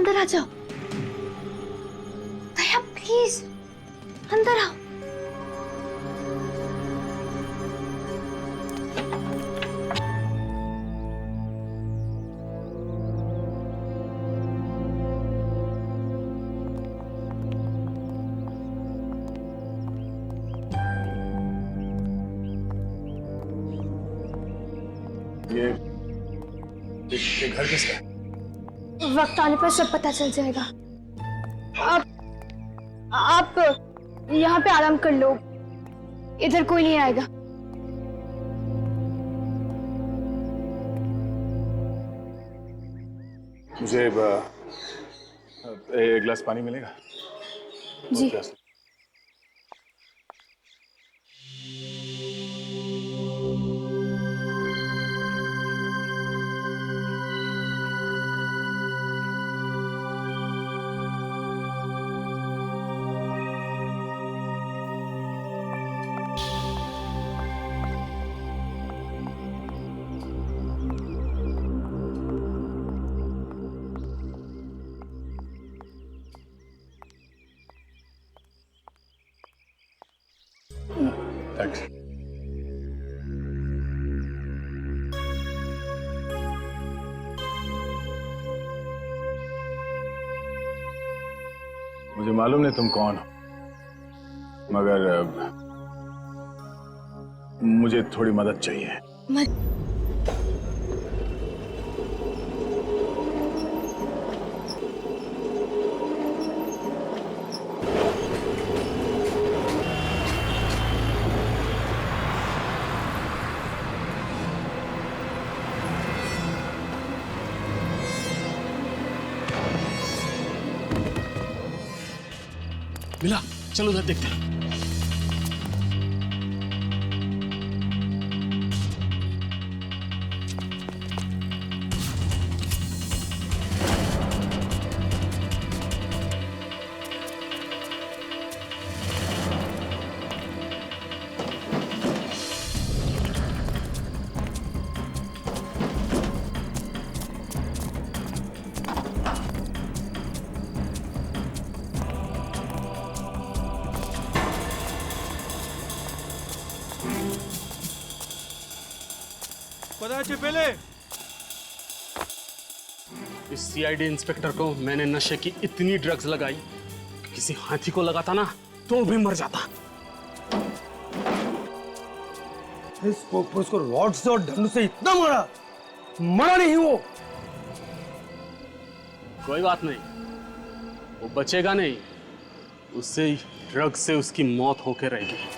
अंदर आ जाओ। दया प्लीज अंदर आओ। ये घर किसका है? वक्त आने पर सब पता चल जाएगा। आप यहाँ पे आराम कर लो, इधर कोई नहीं आएगा। मुझे एक गिलास पानी मिलेगा? जी। थैंक्स। मुझे मालूम नहीं तुम कौन हो, मगर मुझे थोड़ी मदद चाहिए। मिला, चलो उधर देखते हैं। पहले इस सीआईडी इंस्पेक्टर को मैंने नशे की इतनी ड्रग्स लगाई कि किसी हाथी को लगाता ना तो भी मर जाता। इस पुरुष को रॉड से और डंडों से इतना मारा, मरा नहीं वो। कोई बात नहीं, वो बचेगा नहीं, उससे ड्रग से उसकी मौत होके रहेगी।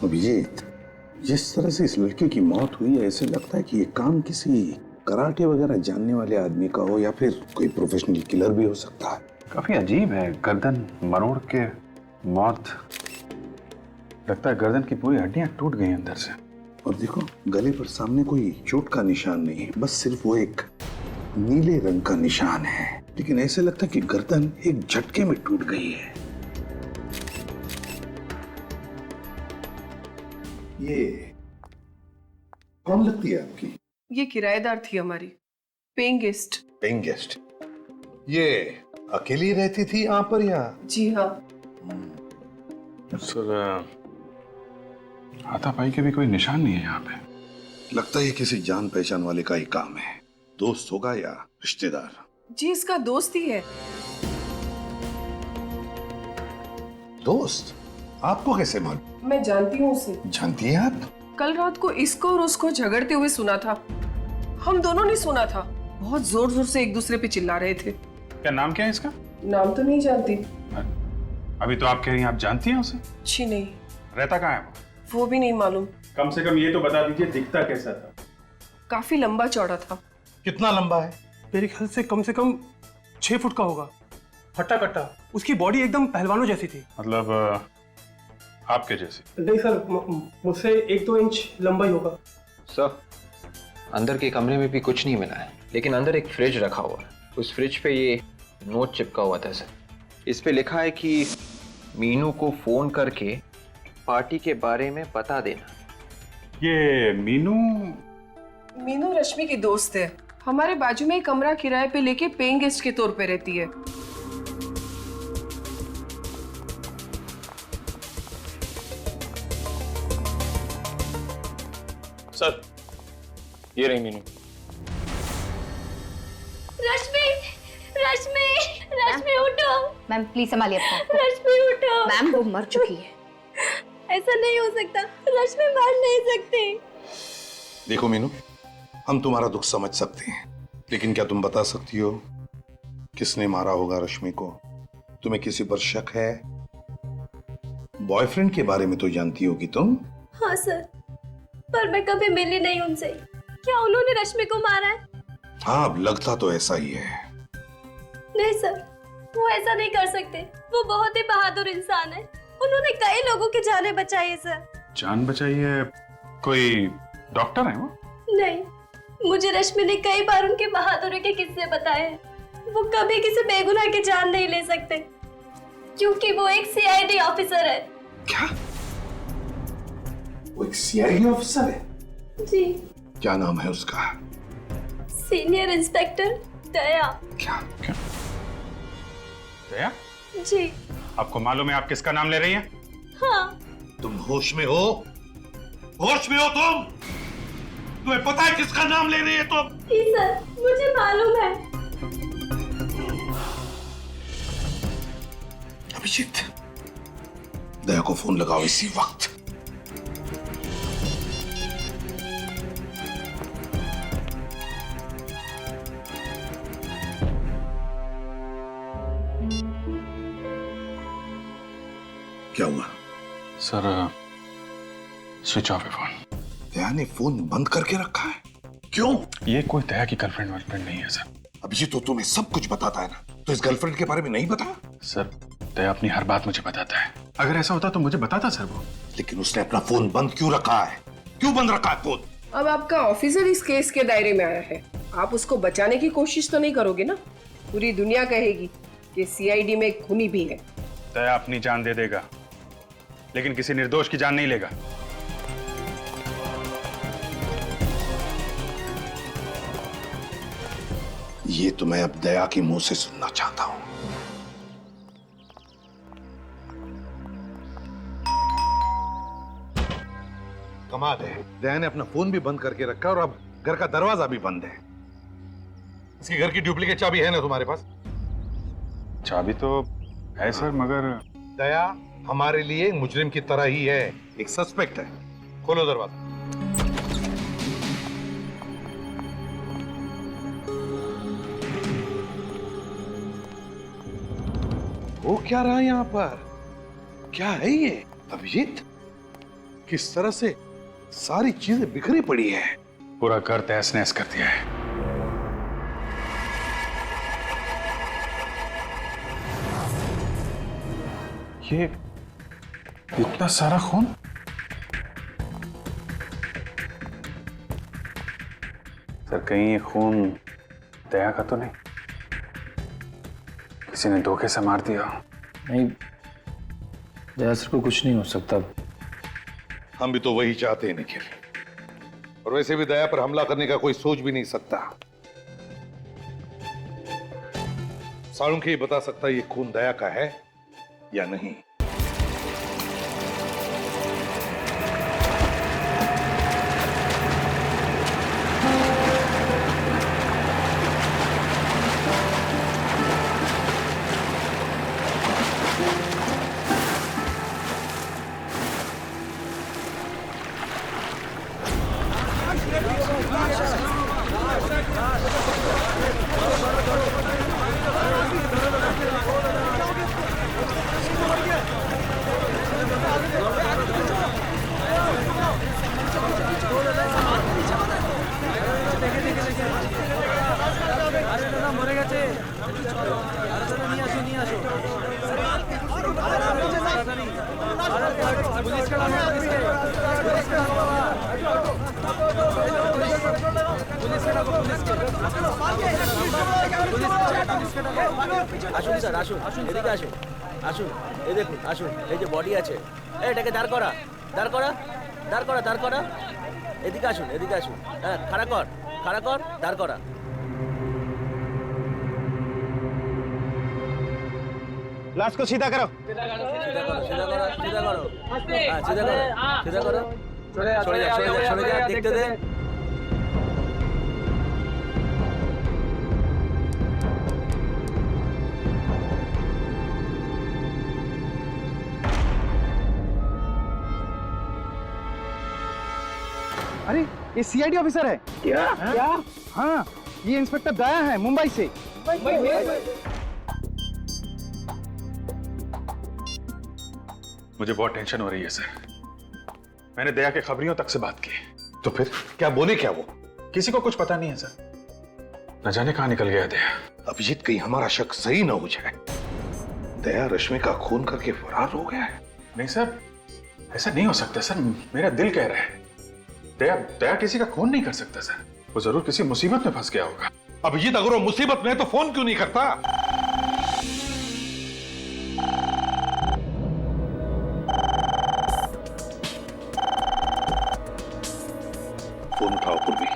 अभिजीत, जिस तरह से इस लड़के की मौत हुई है, ऐसे लगता है कि ये काम किसी कराटे वगैरह जानने वाले आदमी का हो या फिर कोई प्रोफेशनल किलर भी हो सकता है। काफी अजीब है, गर्दन मरोड़ के मौत। लगता है गर्दन की पूरी हड्डियां टूट गई अंदर से। और देखो, गले पर सामने कोई चोट का निशान नहीं है, बस सिर्फ वो एक नीले रंग का निशान है। लेकिन ऐसे लगता है कि गर्दन एक झटके में टूट गई है। ये कौन लगती है आपकी? ये किराएदार थी हमारी, पेइंग गेस्ट। Paying guest? ये अकेली रहती थी यहाँ पर या? जी हाँ। सर, हाथापाई के भी कोई निशान नहीं है यहाँ पे। लगता है किसी जान पहचान वाले का ही काम है। दोस्त होगा या रिश्तेदार? जी इसका दोस्त ही है। दोस्त? आपको कैसे मालूम? मैं जानती हूँ उसे। जानती है आप? कल रात को इसको और उसको झगड़ते हुए सुना था। हम दोनों ने सुना था, बहुत जोर जोर से एक दूसरे पे चिल्ला रहे थे। क्या नाम क्या है इसका? नाम तो नहीं जानती। अभी तो आप कह रही हैं आप जानती हैं उसे? जी नहीं। रहता कहाँ है वो भी नहीं मालूम। कम से कम ये तो बता दीजिए, दिखता कैसा था? काफी लंबा चौड़ा था। कितना लंबा है? मेरे ख्याल से कम 6 फुट का होगा। हट्टा कट्टा, उसकी बॉडी एकदम पहलवानों जैसी थी। मतलब आपके जैसे? नहीं सर, मुझसे 1-2 इंच लंबा ही होगा। सर, अंदर के कमरे में भी कुछ नहीं मिला है, लेकिन अंदर एक फ्रिज रखा हुआ है। उस फ्रिज पे ये नोट चिपका हुआ था सर। इस पे लिखा है कि मीनू को फोन करके पार्टी के बारे में बता देना। ये मीनू रश्मि की दोस्त है। हमारे बाजू में एक कमरा किराए पे लेके पेइंग गेस्ट के तौर पे रहती है। सर, ये रही मीनू। रश्मि, रश्मि, रश्मि उठो। मैम प्लीज संभालिए अपना। रश्मि उठो। मैम वो मर चुकी है। ऐसा नहीं हो सकता, रश्मि मर नहीं सकती। देखो मीनू, हम तुम्हारा दुख समझ सकते हैं, लेकिन क्या तुम बता सकती हो किसने मारा होगा रश्मि को? तुम्हें किसी पर शक है? बॉयफ्रेंड के बारे में तो जानती होगी तुम। हाँ सर, पर मैं कभी मिली नहीं उनसे। क्या उन्होंने रश्मि को मारा है? हाँ, अब लगता तो ऐसा ही है। नहीं सर, वो ऐसा नहीं कर सकते। वो बहुत ही बहादुर इंसान है। उन्होंने कई लोगों की जानें बचाई है सर। जान बचाई है? कोई डॉक्टर है वो? नहीं, मुझे रश्मि ने कई बार उनके बहादुरी के किस्से बताए हैं। वो कभी किसी बेगुनाह की जान नहीं ले सकते, क्योंकि वो एक सीआईडी ऑफिसर है। क्या? वो एक सीआईडी ऑफिसर है? जी। क्या नाम है उसका? सीनियर इंस्पेक्टर दया। क्या? दया? जी। आपको मालूम है आप किसका नाम ले रही हैं? हाँ। तुम होश में हो? होश में हो तुम? तुम्हें पता है किसका नाम ले रही है तुम? जी सर, मुझे मालूम है। अभिजीत, दया को फोन लगाओ इसी वक्त। क्या हुआ? सर, स्विच ऑफ है फोन। दया ने फोन बंद करके रखा है? क्यों? ये कोई दया की गर्लफ्रेंड वर्लफ्रेंड नहीं है सर। अभिजीत, तो तुम्हें सब कुछ बताता है ना, तो इस गर्लफ्रेंड के बारे में नहीं बता? सर, दया अपनी हर बात मुझे बताता है। अगर ऐसा होता तो मुझे बताता सर वो। लेकिन उसने अपना फोन बंद क्यों रखा है? क्यों बंद रखा है फोन? अब आपका ऑफिसर इस केस के दायरे में आया है, आप उसको बचाने की कोशिश तो नहीं करोगे ना? पूरी दुनिया कहेगी कि सीआईडी में एक खूनी भी है। दया अपनी जान दे देगा, लेकिन किसी निर्दोष की जान नहीं लेगा। ये तो मैं अब दया के मुंह से सुनना चाहता हूं। कमाल है, दया ने अपना फोन भी बंद करके रखा और अब घर का दरवाजा भी बंद है। इसके घर की डुप्लीकेट चाबी है ना तुम्हारे पास? चाबी तो है सर, मगर दया हमारे लिए मुजरिम की तरह ही है, एक सस्पेक्ट है। खोलो दरवाजा। वो क्या रहा यहाँ पर? क्या है ये अभिजीत? किस तरह से सारी चीजें बिखरी पड़ी है। पूरा घर तहस नहस कर दिया है। ये इतना सारा खून? सर, कहीं ये खून दया का तो नहीं? किसी ने धोखे से मार दिया? नहीं, दया सर को कुछ नहीं हो सकता। हम भी तो वही चाहते हैं निखिल, और वैसे भी दया पर हमला करने का कोई सोच भी नहीं सकता। साळुंखे ही बता सकता ये खून दया का है या नहीं। আসুন স্যার আসুন, এদিকে আসুন, আসুন, এই দেখুন, আসুন, এই যে বডি আছে, এটাকে দাঁড় করা, দাঁড় করা, দাঁড় করা, দাঁড় করা, এদিকে আসুন, এদিকে আসুন, হ্যাঁ, খাড়া কর, দাঁড় করা। लाश को सीधा करो। सीधा करो, सीधा करो, सीधा करो, सीधा करो, हाँ, सीधा करो, सीधा करो, सरे जा, देखते दे। अरे ये सीआईडी ऑफिसर है क्या? हाँ, ये इंस्पेक्टर दया है मुंबई से। मुझे बहुत टेंशन हो रही है सर। मैंने दया के खबरियों तक से बात की। तो फिर क्या बोले क्या वो? किसी को कुछ पता नहीं है सर। न जाने कहां निकल गया दया। अभिजीत, कहीं हमारा शक सही न हो जाए। दया रश्मि का खून करके फरार हो गया है। नहीं सर, ऐसा नहीं हो सकता सर। मेरा दिल कह रहा है दया किसी का खून नहीं कर सकता सर। वो जरूर किसी मुसीबत में फंस गया होगा। अभिजीत, अगर वो मुसीबत में है तो फोन क्यों नहीं करता? फोन उठाओ पूर्वी।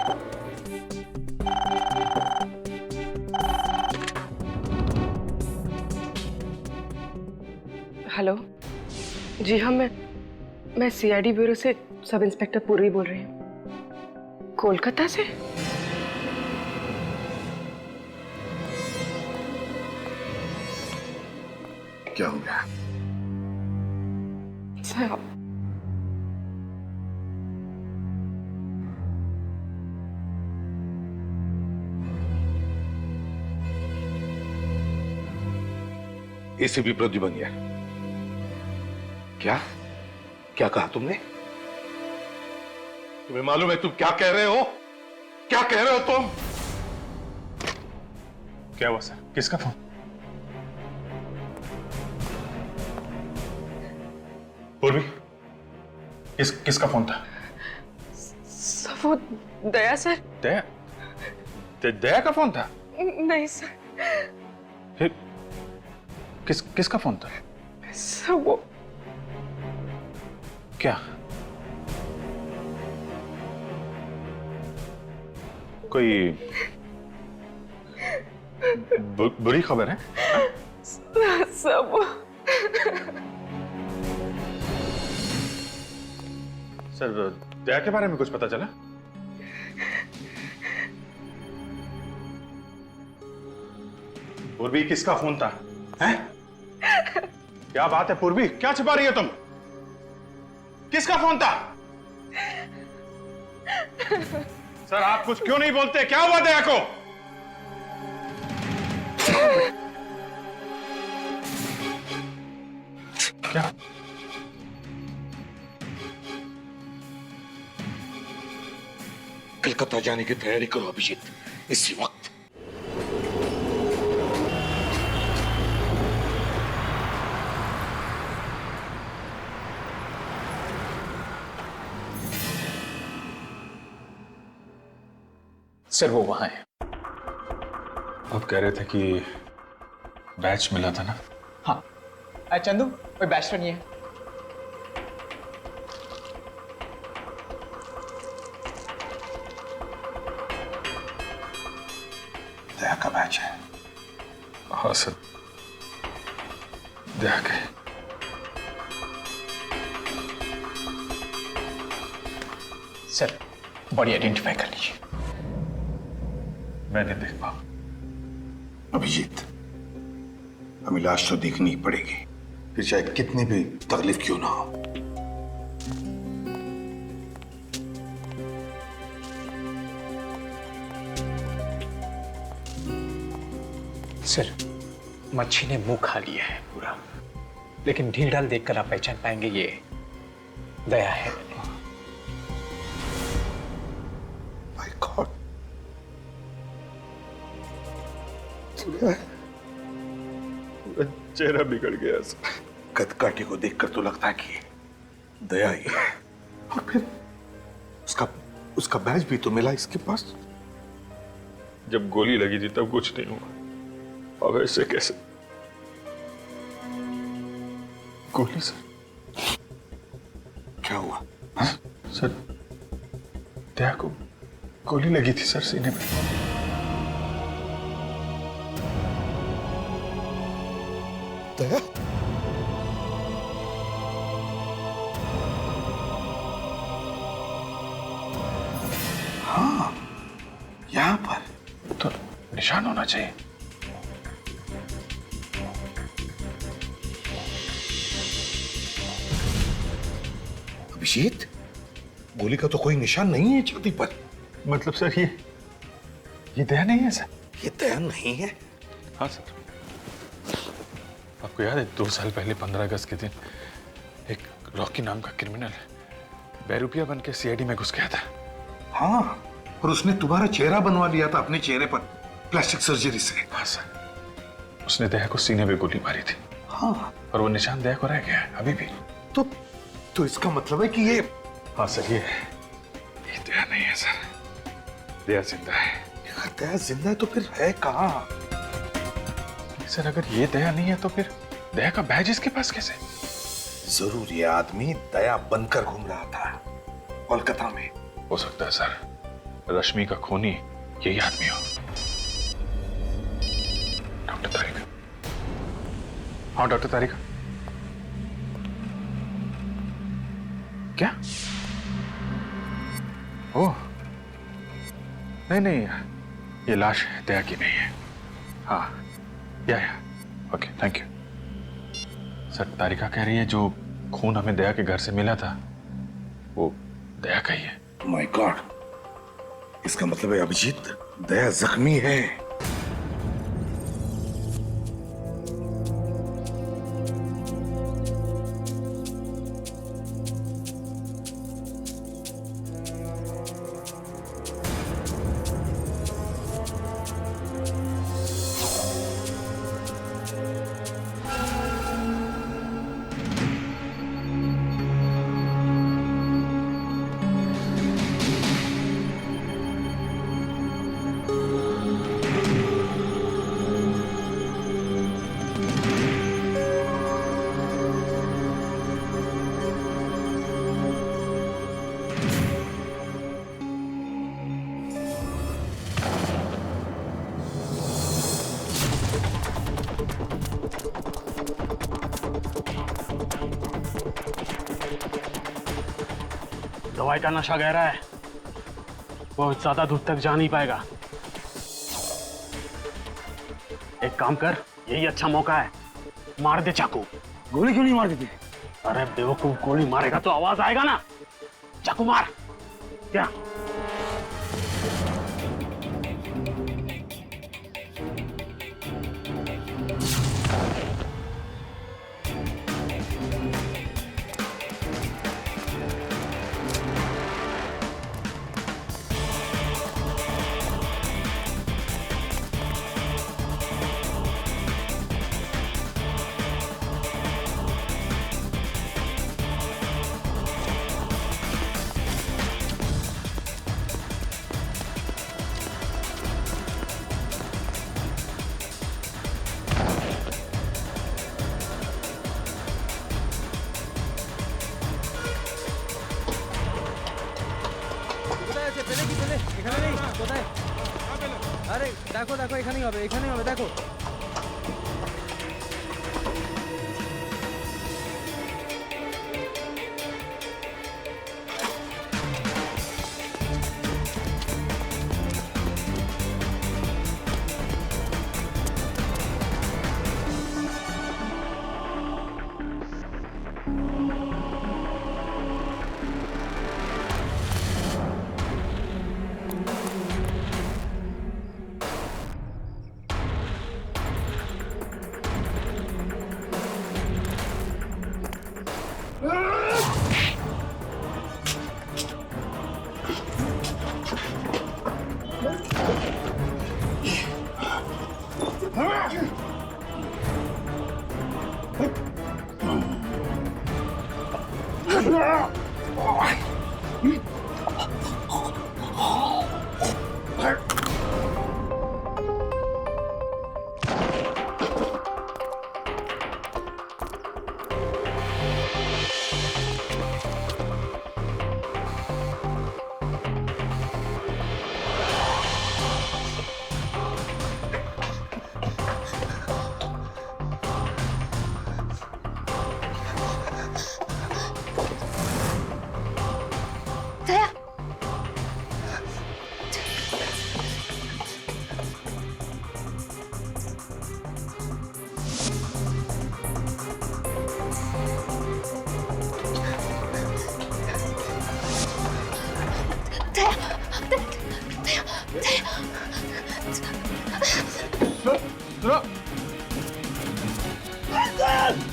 हेलो जी हाँ, मैं सीआईडी ब्यूरो से सब इंस्पेक्टर पूर्वी बोल रही हूँ, कोलकाता से। क्या हो गया? सर, एसीपी प्रद्युमन है। क्या क्या कहा तुमने? तुम्हें मालूम है तुम क्या कह रहे हो? क्या कह रहे हो तुम? क्या हुआ सर? किसका फोन? पूर्वी, किसका फोन था? वो दया सर। दया का फोन था? नहीं सर। फिर किसका फोन था? सर वो क्या? कोई बुरी खबर है? सब सर, दया के बारे में कुछ पता चला? पूर्वी, किसका फोन था? हैं? क्या बात है पूर्वी, क्या छिपा रही है तुम? किसका फोन था? सर, आप कुछ क्यों नहीं बोलते? क्या हुआ दया को? क्या? कलकत्ता जाने की तैयारी करो अभिजीत, इसी वक्त। सर वो वहां है। आप कह रहे थे कि बैच मिला था ना? हाँ चंदू, कोई बैच तो नहीं है। दया का बैच है। हाँ सर, दया के। सर, बॉडी आइडेंटिफाई कर लीजिए। मैं नहीं देख पाऊं। अभिजीत, हमें लाश तो देखनी ही पड़ेगी, फिर चाहे कितनी भी तकलीफ क्यों ना हो। सर, मच्छी ने मुंह खा लिया है पूरा, लेकिन ढील डाल देखकर आप पहचान पाएंगे ये दया है। माय गॉड, चेहरा बिगड़ गया सर। कदकाठी को देखकर तो लगता है कि दया ही है, और फिर उसका बैज भी तो मिला इसके पास। जब गोली लगी थी तब कुछ नहीं हुआ, अब ऐसे कैसे? गोली सर। क्या हुआ? सर दया को गोली लगी थी सर सीने में। दया? हाँ, यहाँ पर तो निशान होना चाहिए। अभिजीत, गोली का तो कोई निशान नहीं है छाती पर। मतलब सर ये दया नहीं है सर? ये दया नहीं है। हाँ सर। आपको याद है 2 साल पहले 15 अगस्त के दिन एक रॉकी नाम का क्रिमिनल बेरुपिया बन के सीआईडी में घुस गया था? हाँ, और उसने तुम्हारा चेहरा बनवा लिया था अपने चेहरे पर प्लास्टिक सर्जरी से। हाँ सर। उसने दया को सीने में गोली मारी थी। हाँ, और वो निशान दया को रह गया है अभी भी। तो इसका मतलब है कि ये... हाँ सर, ये दया नहीं है सर, दया जिंदा है। यार दया जिंदा है तो फिर है कहाँ? सर अगर ये दया नहीं है तो फिर दया का बैज इसके पास कैसे? जरूर ये आदमी दया बनकर घूम रहा था कोलकाता में। हो सकता है सर, रश्मि का खूनी यही आदमी हो। डॉक्टर तारिका। हाँ डॉक्टर तारिका। क्या? ओह नहीं, ये लाश दया की नहीं है। हाँ या ओके, थैंक यू सर। तारिका कह रही है जो खून हमें दया के घर से मिला था वो दया का ही है। माय गॉड, इसका मतलब है अभिजीत दया जख्मी है। दवाई का नशा गहरा है, बहुत ज्यादा दूर तक जा नहीं पाएगा। एक काम कर, यही अच्छा मौका है, मार दे चाकू। गोली क्यों नहीं मार देती? अरे बेवकूफ, गोली मारेगा तो आवाज आएगा ना। चाकू मार। क्या? আরে দেখো দেখো এখানেই হবে দেখো।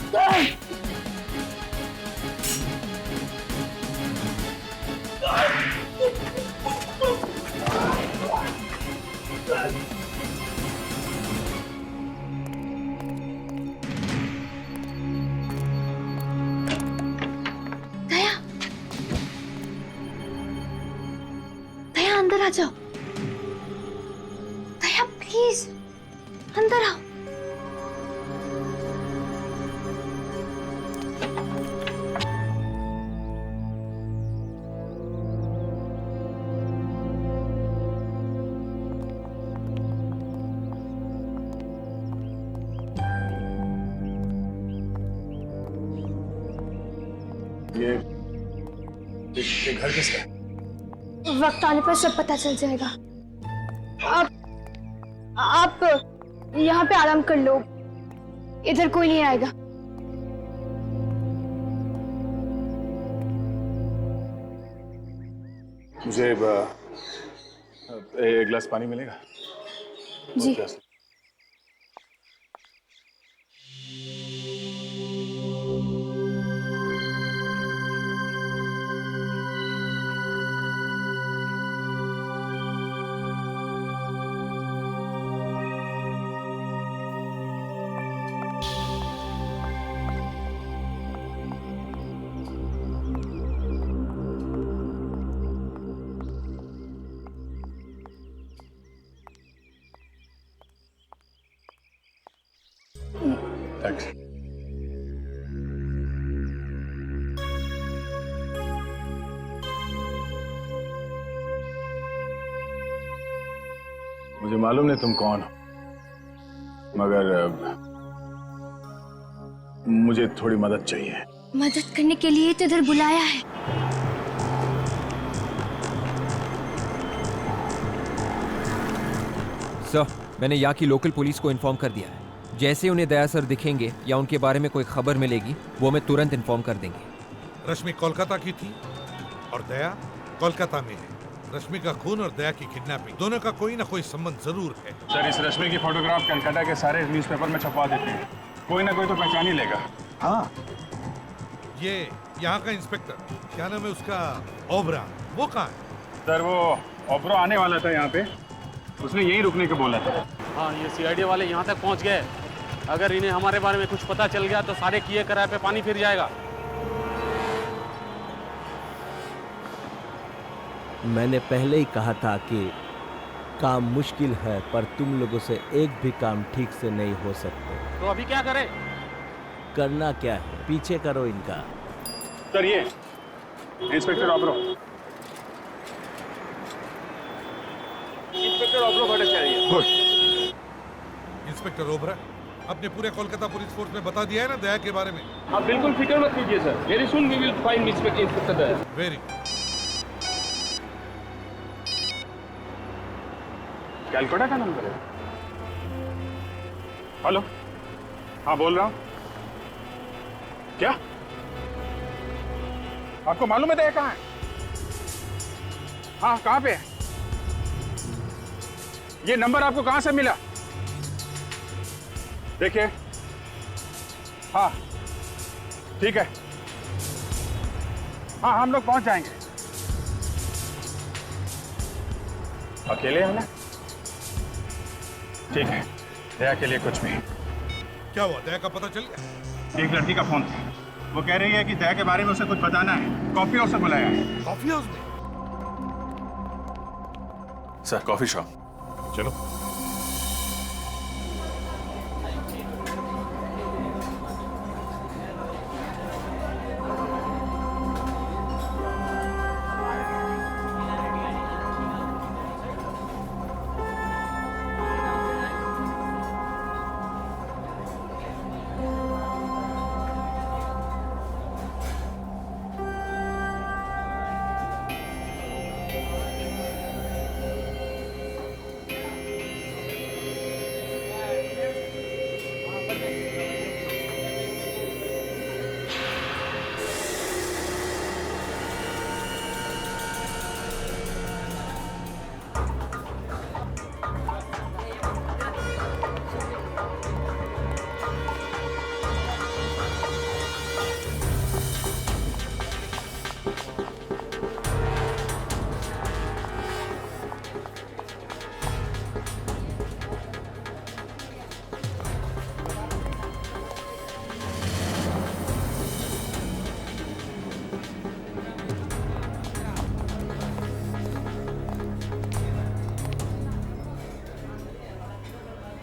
दया, दया अंदर आ जाओ। दया प्लीज अंदर आओ। ये घर किसका है? वक्त आने पर सब पता चल जाएगा। आप यहाँ पे आराम कर लो, इधर कोई नहीं आएगा। मुझे एक गिलास पानी मिलेगा? जी। थैंक्स। मुझे मालूम नहीं तुम कौन हो, मगर मुझे थोड़ी मदद चाहिए। मदद करने के लिए तो इधर बुलाया है। सर, मैंने यहाँ की लोकल पुलिस को इन्फॉर्म कर दिया है। जैसे उन्हें दया सर दिखेंगे या उनके बारे में कोई खबर मिलेगी, वो हमें तुरंत इन्फॉर्म कर देंगे। रश्मि कोलकाता की थी और दया कोलकाता में है। रश्मि का खून और दया की किडनैपिंग, दोनों का कोई ना कोई संबंध जरूर है। सर, इस रश्मि की फोटोग्राफ कलकत्ता के सारे न्यूज़पेपर में छपवा देते हैं, कोई ना कोई तो पहचान ही लेगा। हाँ, ये यहाँ का इंस्पेक्टर, क्या नाम है उसका, ओबरा, वो कहाँ है? सर, वो ओबरा आने वाला था यहाँ पे, उसने यहीं रुकने को बोला था। हाँ, ये सीआईडी वाले यहाँ तक पहुँच गए। अगर इन्हें हमारे बारे में कुछ पता चल गया तो सारे किए कराए पे पानी फिर जाएगा। मैंने पहले ही कहा था कि काम मुश्किल है, पर तुम लोगों से एक भी काम ठीक से नहीं हो सकते। तो अभी क्या करें? करना क्या है, पीछे करो इनका। सर, ये inspector Obra. Inspector Obra Bhattacharya. Good. Inspector Obra, अपने पूरे कोलकाता पुलिस फोर्स में बता दिया है ना दया के बारे में? आप बिल्कुल फिक्र मत कीजिए sir, very soon we will find inspector Daya. Very. Calcutta का नंबर है। हेलो, हाँ बोल रहा हूँ। क्या आपको मालूम है दया कहाँ है? हाँ, कहाँ पे है? ये नंबर आपको कहाँ से मिला? देखिए, हाँ ठीक है, हाँ हम लोग पहुंच जाएंगे। अकेले आना? ठीक है, दया के लिए कुछ भी। क्या हुआ, दया का पता चल गया? एक लड़की का फोन था, वो कह रही है कि दया के बारे में उसे कुछ बताना है, कॉफी हाउस से बुलाया है। कॉफी हाउस में? Sir, coffee shop. चलो।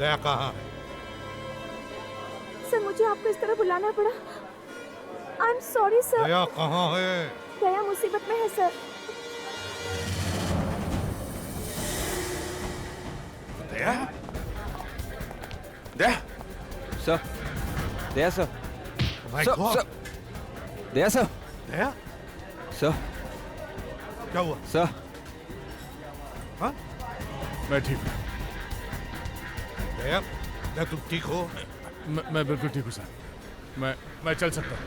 दया कहाँ है? सर मुझे आपको इस तरह बुलाना पड़ा। I am sorry sir. Daya कहाँ है? दया मुसीबत में है sir. Daya? Daya? Sir, Daya sir. My sir, God. Sir, Daya sir. Daya? Sir, क्या हुआ? सर। हाँ? मैं ठीक हूँ। दया, क्या तुम ठीक हो? मैं बिल्कुल ठीक हूँ सर। मैं चल सकता हूँ।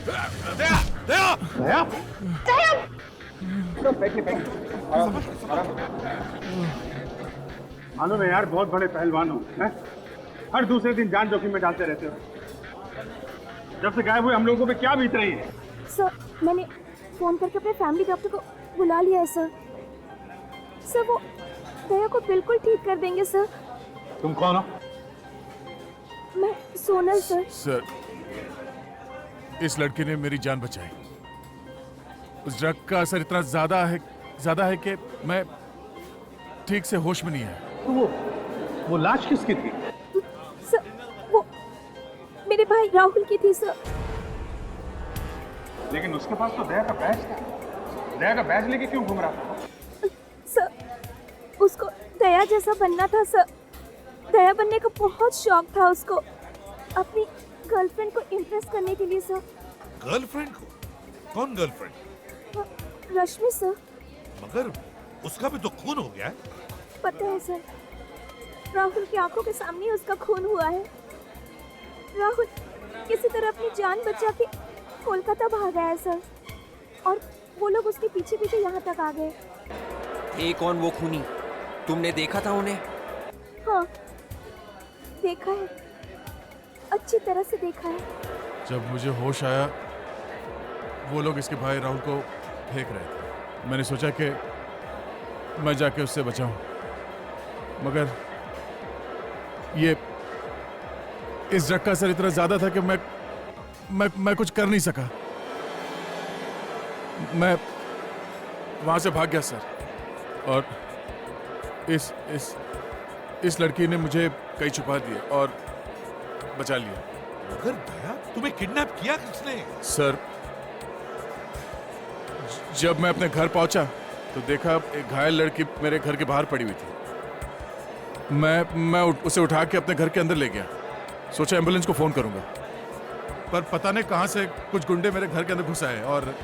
दया! दया! दया! मालूम है यार, बहुत बड़े पहलवान हो, हैं? हर दूसरे दिन जान जोखिम में डालते रहते हो। जब से गायब हुए हम लोगों पे क्या बीत रही है? सर मैंने फोन करके अपने फैमिली डॉक्टर को बुला लिया है सर। सर वो दया को बिल्कुल ठीक कर देंगे सर। तुम कौन हो? मैं सोनल सर। सर, इस लड़के ने मेरी जान बचाई। उस ड्रग का असर इतना ज्यादा है कि मैं ठीक से होश में नहीं है। तो वो लाश किसकी थी? सर वो मेरे भाई राहुल की थी सर। लेकिन उसके पास तो दया का बैज था। दया का बैज लेके क्यों घूम रहा था? सर उसको दया जैसा बनना था सर। दया बनने का बहुत शौक था उसको, अपनी गर्लफ्रेंड को इम्प्रेस करने के लिए सर। गर्लफ्रेंड को? कौन गर्लफ्रेंड? रश्मि सर। मगर उसका भी तो खून हो गया है। पता है सर, राहुल की आंखों के सामने उसका खून हुआ है। राहुल किसी तरह अपनी जान बचा के कोलकाता भागा है सर, और वो लोग उसके पीछे पीछे यहाँ तक आ गए। एक कौन वो खूनी? तुमने देखा था उन्हें? हाँ देखा है, अच्छी तरह से देखा है। जब मुझे होश आया, वो लोग इसके भाई राहुल को फेंक रहे थे। मैंने सोचा कि मैं जाके उससे बचाऊं, मगर ये इस ड्रग का असर इतना ज्यादा था कि मैं कुछ कर नहीं सका। मैं वहां से भाग गया सर, और इस लड़की ने मुझे कहीं छुपा दिया और बचा लिया। मगर दया, तुम्हें किडनैप किया किसने? सर, जब मैं अपने घर पहुंचा तो देखा एक घायल लड़की मेरे घर के बाहर पड़ी हुई थी। मैं उसे उठा के अपने घर के अंदर ले गया। सोचा एम्बुलेंस को फोन करूंगा, पर पता नहीं कहां से कुछ गुंडे मेरे घर के अंदर घुस आए और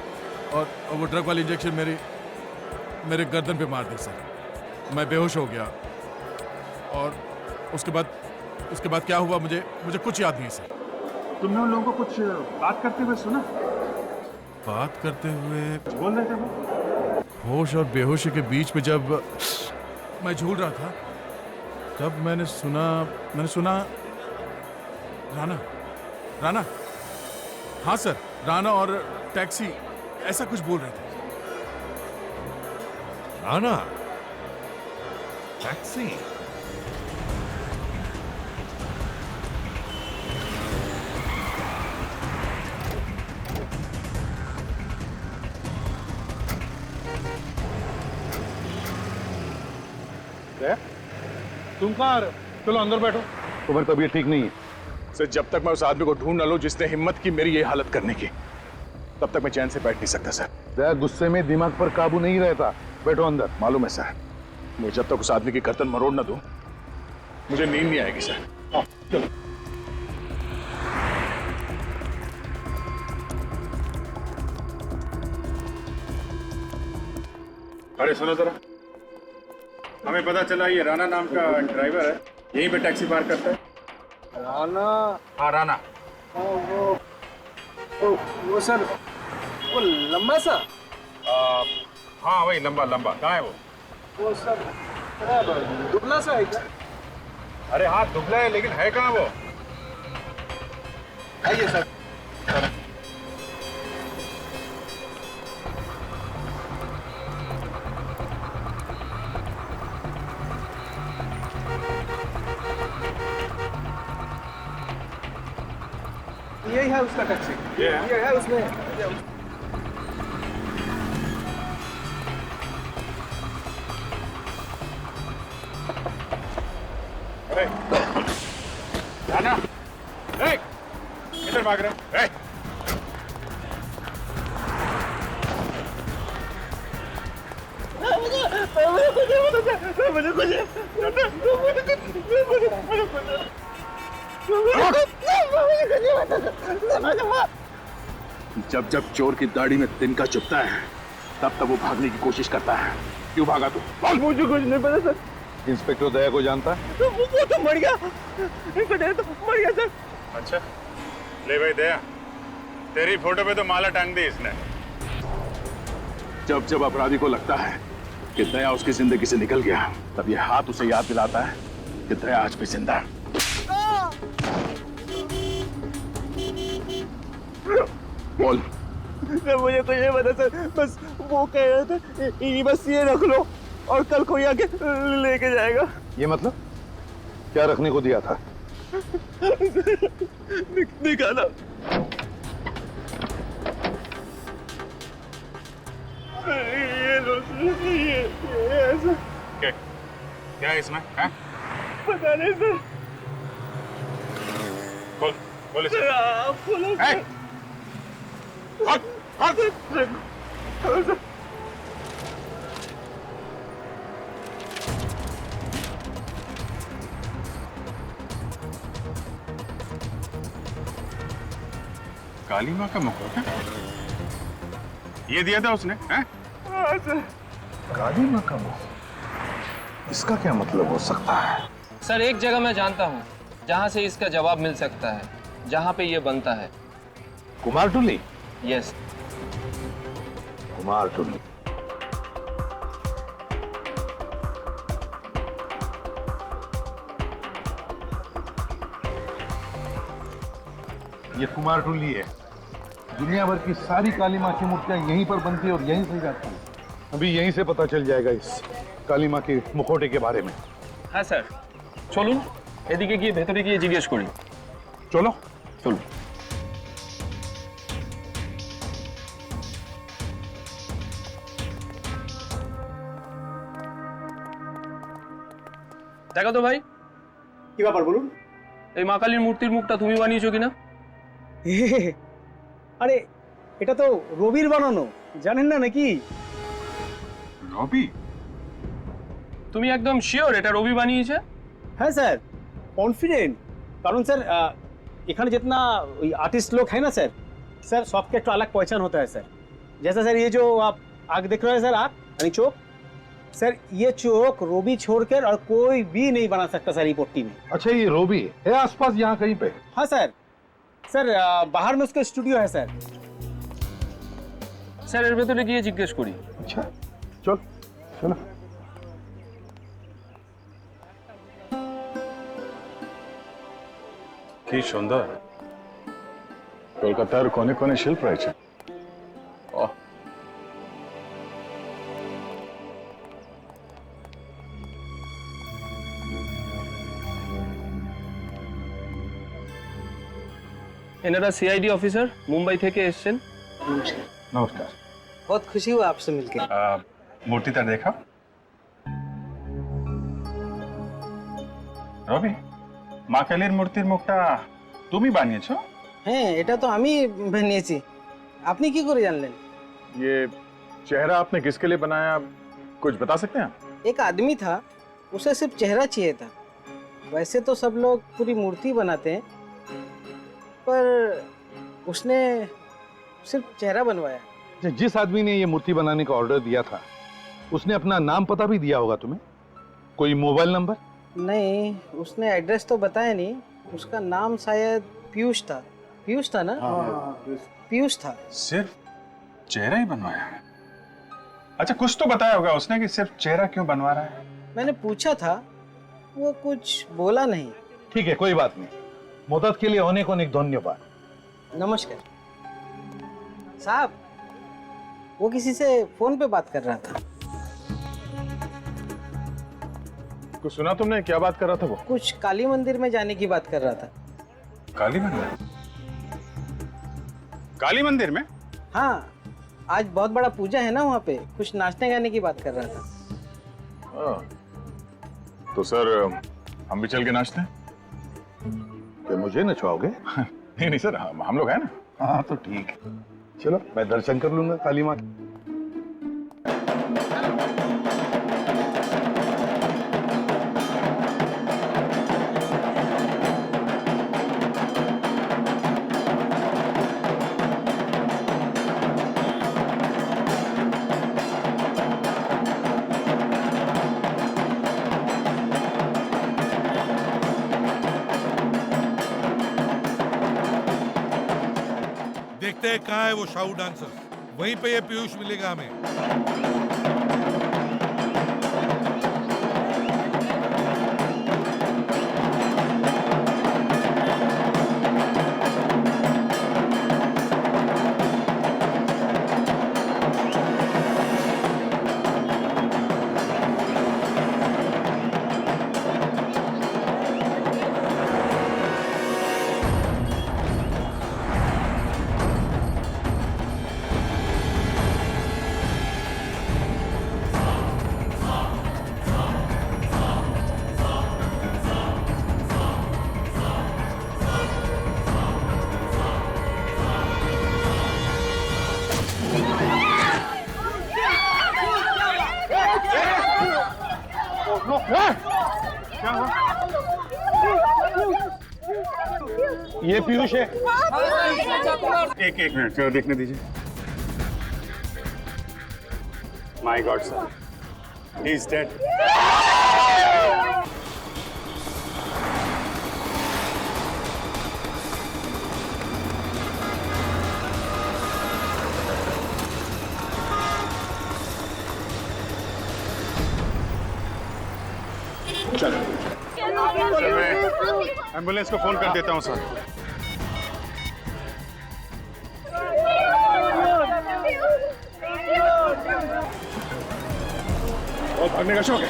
वो ड्रग वाली इंजेक्शन मेरे गर्दन पे मार दी सर। मैं बेहोश हो गया, और उसके बाद क्या हुआ मुझे कुछ याद नहीं सर। तुमने उन लोगों को कुछ बात करते हुए सुना? बात करते हुए बोल रहे थे वो। होश और बेहोशी के बीच में जब मैं झूल रहा था, तब मैंने सुना राना। हाँ सर, राना और टैक्सी ऐसा कुछ बोल रहे थे। राना? टैक्सी? तुम कहाँ आ रहे हो? चलो अंदर बैठो। तुम्हारी तबीयत ठीक नहीं है सर। जब तक मैं उस आदमी को ढूंढ न लूं जिसने हिम्मत की मेरी ये हालत करने की, तब तक मैं चैन से बैठ नहीं सकता सर। दया गुस्से में दिमाग पर काबू नहीं रहता। बैठो अंदर। मालूम है सर, मैं जब तक उस आदमी की गर्दन मरोड़ न दूं, मुझे नींद नहीं आएगी सर। चलो। अरे सुनो जरा, हमें पता चला ये राना नाम का ड्राइवर है, यहीं पे टैक्सी पार्क करता है। राना? हाँ राना। वो सर, वो लंबा सा? हाँ वही लंबा। कहाँ है वो सर दुबला सा है क्या? अरे हाँ दुबला है, लेकिन है कहाँ वो? आइए सर। यही है उसका टैक्सी। ये है उसमें। जाना। ए, किधर भाग रहे? ए! जब जब चोर की दाढ़ी में तिनका चुभता है तब तब वो भागने की कोशिश करता है। क्यों भागा तू? मुझे कुछ नहीं पता सर। इंस्पेक्टर दया को जानता है? वो तो मर गया, इंस्पेक्टर तो मर गया सर। अच्छा, ले भाई दया, तेरी फोटो पे तो माला टांग दी इसने। जब जब अपराधी को लगता है कि दया उसकी जिंदगी से निकल गया, तब ये हाथ उसे याद दिलाता है कि दया आज भी जिंदा है। बोल। सर मुझे कुछ नहीं पता सर, बस वो कह रहा था ये बस ये रख लो और कल कोई आके लेके जाएगा। ये मतलब क्या रखने को दिया था? निकाला। ये ऐसा क्या है इसमें? है? पता नहीं सर। बोल, बोल इसे। आप बोलो सर। हट, हट। काली माँ का मुखौटा ये दिया था उसने, हैं? काली माँ का मुख, इसका क्या मतलब हो सकता है? सर एक जगह मैं जानता हूँ जहाँ से इसका जवाब मिल सकता है, जहाँ पे ये बनता है। कुमारटुली? यस। कुमारटुली। ये कुमारटुली है। दुनिया भर की सारी काली माँ की मूर्तियां यहीं पर बनती है और यहीं से जाती है। अभी यहीं से पता चल जाएगा इस काली माँ के मुखौटे के बारे में। हाँ सर, চলুন এদিকে গিয়ে ভেতরে গিয়ে জিজ্ঞেস করি। চলো চলুন। দেখো তো ভাই, কি ব্যাপার বলুন? এই মা কালীর মূর্তির মুখটা তুমি বানিয়েছো কিনা? আরে এটা তো রবির বানানো, জানেন না নাকি? রবি? তুমি একদম শিওর এটা রবি বানিয়েছে? हाँ सर, कॉन्फिडेंट। कारण सर इखाने जितना आर्टिस्ट लोग हैं ना सर, सर सबके एक अलग पहचान होता है सर। जैसा सर ये जो आप आग देख रहे हैं सर, आग यानी चौक, सर ये चौक रोबी छोड़कर और कोई भी नहीं बना सकता सर ये पट्टी में। अच्छा, ये रोबी है आसपास यहाँ कहीं पे? हाँ सर, सर बाहर में उसका स्टूडियो है सर। স্যার এর ভেতরে গিয়ে জিজ্ঞেস করি। अच्छा चल चलो। কি সুন্দর কলকাতার কোনে কোনে শিল্প রয়েছে। এনারা সিআইডি অফিসার মুম্বাই থেকে এসেছেন। नमस्कार। बहुत खुशी हुआ आपसे मिलके। মূর্তিটা দেখা। রবি, মা কালীর মূর্তির মুখটা তুমি বানিয়েছো? হ্যাঁ, এটা তো আমি বানিয়েছি। আপনি কি করে জানলেন? ये चेहरा आपने किसके लिए बनाया, कुछ बता सकते हैं? एक आदमी था, उसे सिर्फ चेहरा चाहिए था। वैसे तो सब लोग पूरी मूर्ति बनाते हैं, पर उसने सिर्फ चेहरा बनवाया। जिस आदमी ने ये मूर्ति बनाने का ऑर्डर दिया था उसने अपना नाम पता भी दिया होगा तुम्हें? कोई मोबाइल नंबर? नहीं, उसने एड्रेस तो बताया नहीं। उसका नाम शायद पीयूष था। पीयूष था ना? पीयूष था। सिर्फ चेहरा ही बनवाया है? अच्छा, कुछ तो बताया होगा उसने कि सिर्फ चेहरा क्यों बनवा रहा है? मैंने पूछा था, वो कुछ बोला नहीं। ठीक है, कोई बात नहीं। मदद के लिए अनेक अनेक धन्यवाद। नमस्कार साहब। वो किसी से फोन पे बात कर रहा था। कुछ सुना तुमने? क्या बात कर रहा था वो? कुछ काली मंदिर में जाने की बात कर रहा था। काली मंदिर? काली मंदिर में? हाँ, आज बहुत बड़ा पूजा है ना वहाँ पे, कुछ नाचने गाने की बात कर रहा था। तो सर हम भी चल के नाचते हैं? क्या मुझे नचवाओगे? नहीं नहीं सर, हम लोग हैं ना। हाँ तो ठीक है, चलो मैं दर्शन कर लूंगा काली माँ। देखते हैं कहाँ है वो शाहू डांसर, वहीं पे ये पीयूष मिलेगा हमें। ये पीयूष है। एक मिनट चलो देखने दीजिए। My God sir, he is dead. चलो मैं एम्बुलेंस को फोन कर देता हूँ सर। बहुत भागने का शौक है।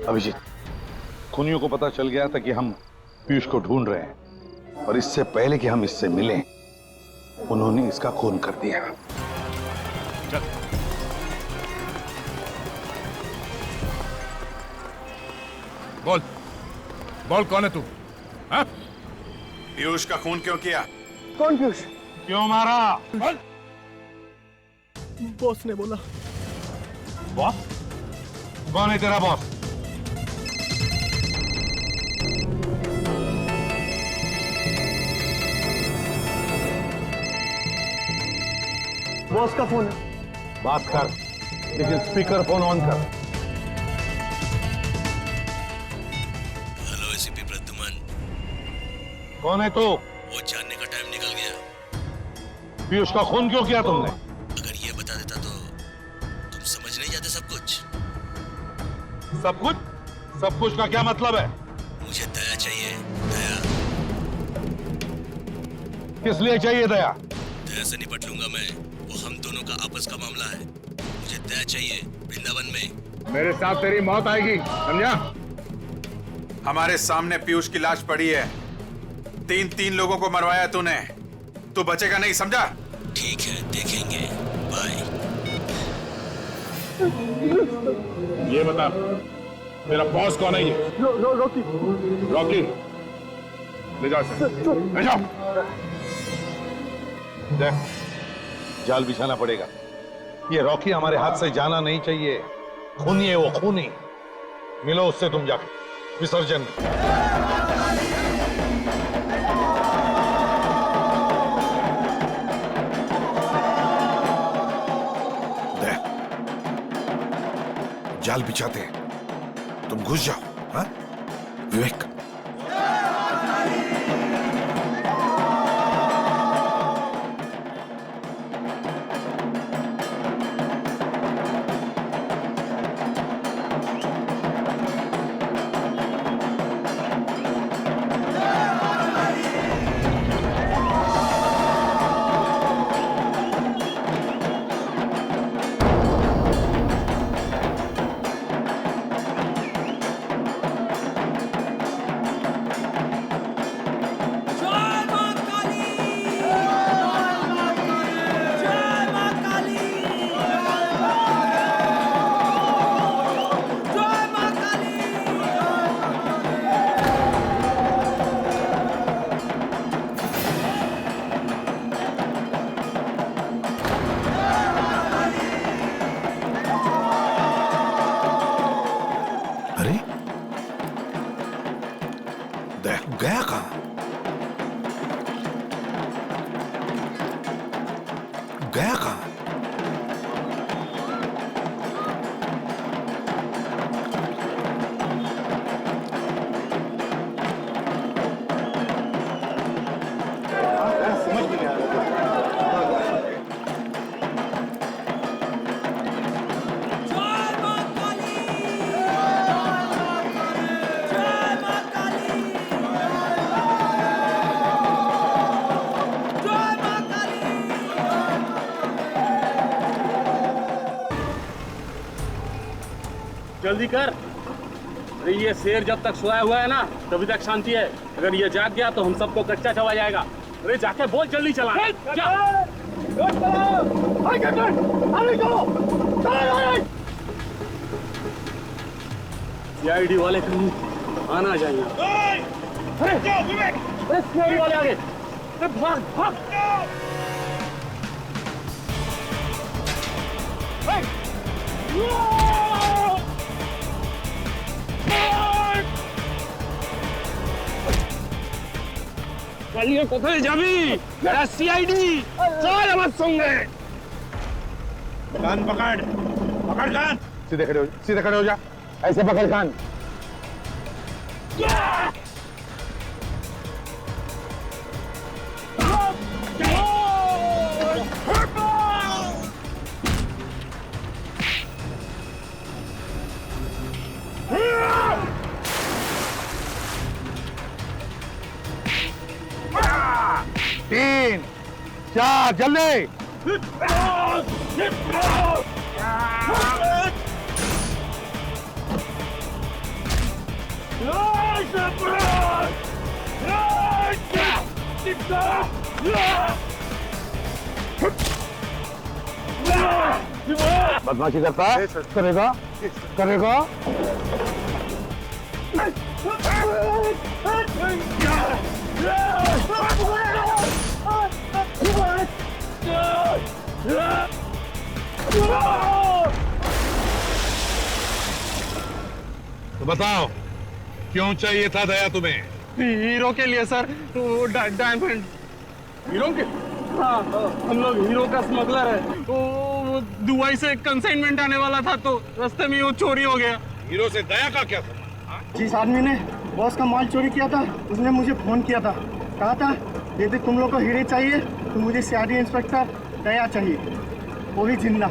अभिजीत, खूनियों को पता चल गया था कि हम पीयूष को ढूंढ रहे हैं और इससे पहले कि हम इससे मिलें उन्होंने इसका खून कर दिया। चल। बोल बोल, कौन है तू? हाँ? पीयूष का खून क्यों किया? कौन पीयूष? क्यों मारा? बॉस ने बोला। बॉस? कौन है तेरा बॉस? बॉस का फोन है। बात कर, लेकिन स्पीकर फोन ऑन कर। Hello ACP Pradyuman. कौन है तू? वो जानने का टाइम निकल गया। पीयूष का खून क्यों किया तुमने? अगर ये बता देता तो तुम समझ नहीं जाते सब कुछ। सब कुछ? सब कुछ का क्या मतलब है? मुझे दया चाहिए, दया। किस लिए चाहिए दया? दया से निपट लूंगा मैं, वो हम दोनों का आपस का मामला है। मुझे दया चाहिए वृंदावन में। मेरे साथ तेरी मौत आएगी, समझा? हमारे सामने पीयूष की लाश पड़ी है। तीन लोगों को मरवाया तूने, तू बचेगा नहीं, समझा? ठीक है, देखेंगे। बाय। ये बता, तेरा बॉस कौन है? ये रॉकी। रॉकी, ले जाओ इसे, ले जाओ। देख, जाल बिछाना पड़ेगा। ये रॉकी हमारे हाथ से जाना नहीं चाहिए। खूनी है वो, खूनी। मिलो उससे तुम जाके विसर्जन। जाल बिछाते हैं, तुम घुस जाओ। हाँ विवेक। अरे दया गया कहाँ? गया कहाँ? समझ में नहीं आ रहा। जल्दी कर। अरे ये शेर जब तक सोया हुआ है ना तभी तक शांति है। अगर ये जाग गया तो हम सबको कच्चा चबा जाएगा। अरे जाके बोल जल्दी चला। सीआईडी वाले कहीं आना चाहिए। अरे सीआईडी वाले आगे। अरे भाग भाग। चलिए कोথায় যাবি? मेरा सीआईडी चल আমার সঙ্গে। कान पकड़, पकड़ कान। सीधे खड़े हो जा। ऐसे पकड़ कान। तीन, चार, जल्दी। बदमाशी करता है? करेगा करेगा। तो बताओ क्यों चाहिए था दया तुम्हें? हीरो के लिए सर। डायमंड हीरो के। हाँ हम लोग हीरो का स्मगलर है। वो दुबई से कंसाइनमेंट आने वाला था तो रास्ते में वो चोरी हो गया। हीरो से दया का क्या था? जिस आदमी ने बॉस का माल चोरी किया था उसने मुझे फोन किया था। कहा था यदि तुम लोग को हीरे चाहिए तो मुझे सीआईडी इंस्पेक्टर दया चाहिए, वो भी जिंदा।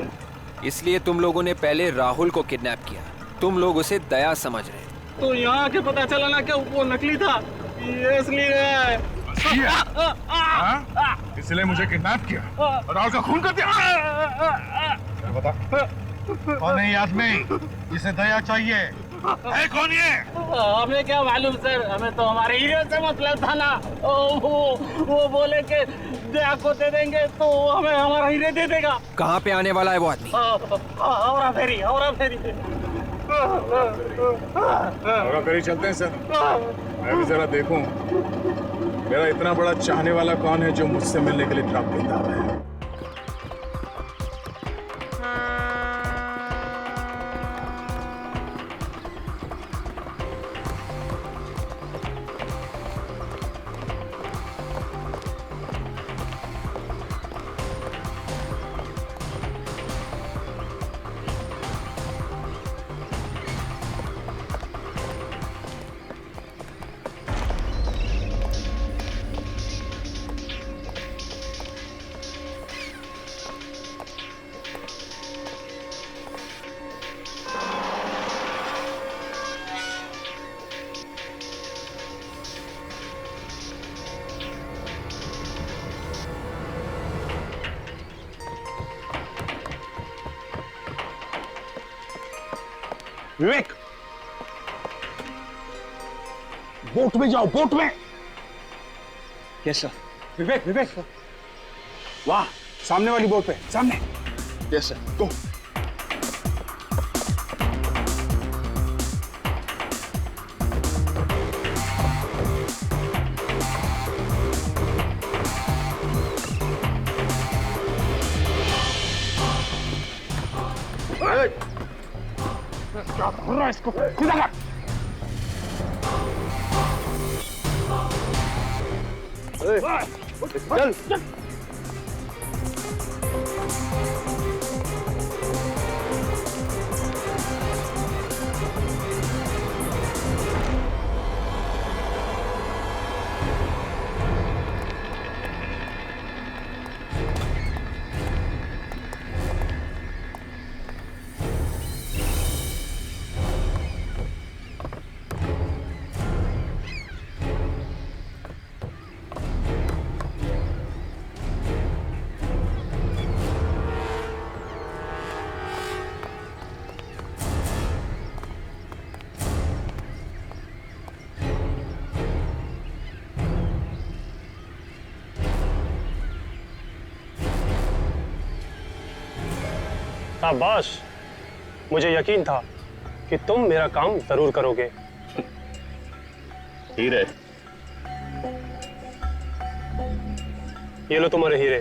इसलिए तुम लोगों ने पहले राहुल को किडनैप किया। तुम लोग उसे दया समझ रहे। तो यहाँ आके पता चला ना कि वो नकली था। ये इसलिए इसलिए मुझे किडनैप किया और राहुल का खून कर दिया। बता कौन है ये आदमी? इसे दया चाहिए है? कौन ये? हमें क्या मालूम सर, हमें तो हमारे हीरो से मतलब था ना। वो बोले कि दया को दे देंगे तो हमें हमारा हीरे दे देगा। कहाँ पे आने वाला है वो आदमी? औरा फेरी चलते हैं सर। मैं भी जरा देखूं मेरा इतना बड़ा चाहने वाला कौन है जो मुझसे मिलने के लिए ट्रक देता है। विवेक, बोट में जाओ, बोट में। Yes sir. विवेक वाह, सामने वाली बोट पे, सामने। यस सर, गो। इसको सीधा कर। चल शाबाश, मुझे यकीन था कि तुम मेरा काम जरूर करोगे। हीरे, ये लो तुम्हारे हीरे।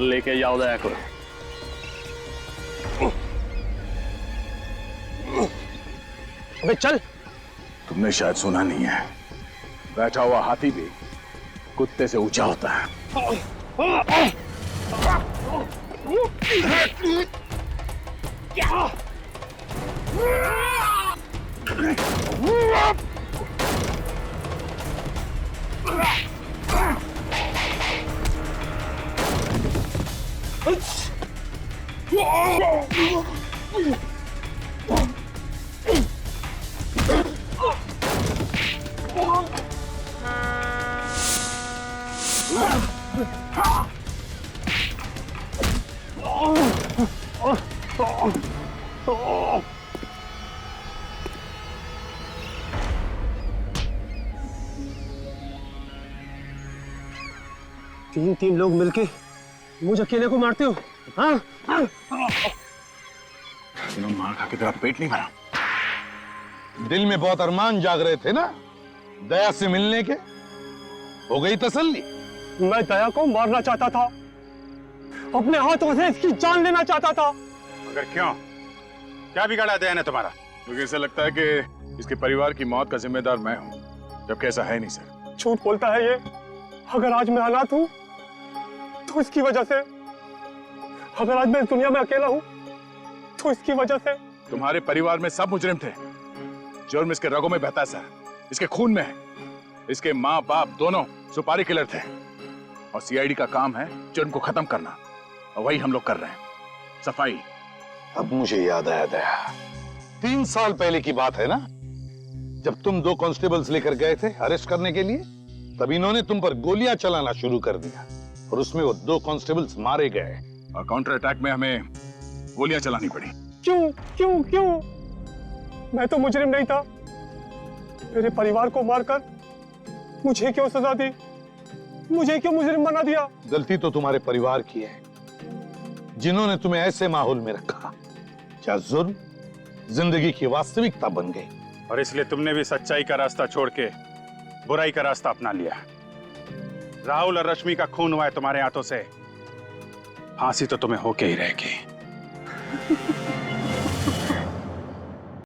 लेके जाओ दया करो। अबे चल। तुमने शायद सुना नहीं है, बैठा हुआ हाथी भी कुत्ते से ऊंचा होता है। तीन लोग मिलके मुझे अकेले को मारते हो? हाँ? मार खा के तेरा पेट नहीं भरा? दिल में बहुत अरमान जाग रहे थे ना दया से मिलने के, हो गई तसल्ली? मैं दया को मारना चाहता था, अपने हाथों से इसकी जान लेना चाहता था। मगर क्यों? क्या बिगाड़ा दया ने तुम्हारा? मुझे ऐसा लगता है कि इसके परिवार की मौत का जिम्मेदार मैं हूं, जबकि ऐसा है नहीं सर। झूठ बोलता है ये। अगर आज मैं अनाथ हूं तो इसकी वजह से, अगर आज मैं इस दुनिया में अकेला हूं तो इसकी वजह से। तुम्हारे परिवार में सब मुजरिम थे, जुर्म इसके रगों में बहता सर, इसके खून में है। इसके माँ बाप दोनों सुपारी किलर थे और सीआईडी का काम है जुर्म को खत्म करना, और वही हम लोग कर रहे हैं, सफाई। अब मुझे याद आया दया, 3 साल पहले की बात है ना, जब तुम 2 कांस्टेबल्स लेकर गए थे अरेस्ट करने के लिए, तब इन्होंने तुम पर गोलियां चलाना शुरू कर दिया और उसमें वो 2 कांस्टेबल्स मारे गए और काउंटर अटैक में हमें गोलियां चलानी पड़ी। क्यों क्यों क्यों? मैं तो मुजरिम नहीं था। मेरे परिवार को मारकर मुझे क्यों सजा दी? मुझे क्यों मुजरिम बना दिया? गलती तो तुम्हारे परिवार की है, जिन्होंने तुम्हें ऐसे माहौल में रखा जहां जुर्म जिंदगी की वास्तविकता बन गई, और इसलिए तुमने भी सच्चाई का रास्ता छोड़ के बुराई का रास्ता अपना लिया। राहुल और रश्मि का खून हुआ है तुम्हारे हाथों से, फांसी तो तुम्हें होके ही रहेगी।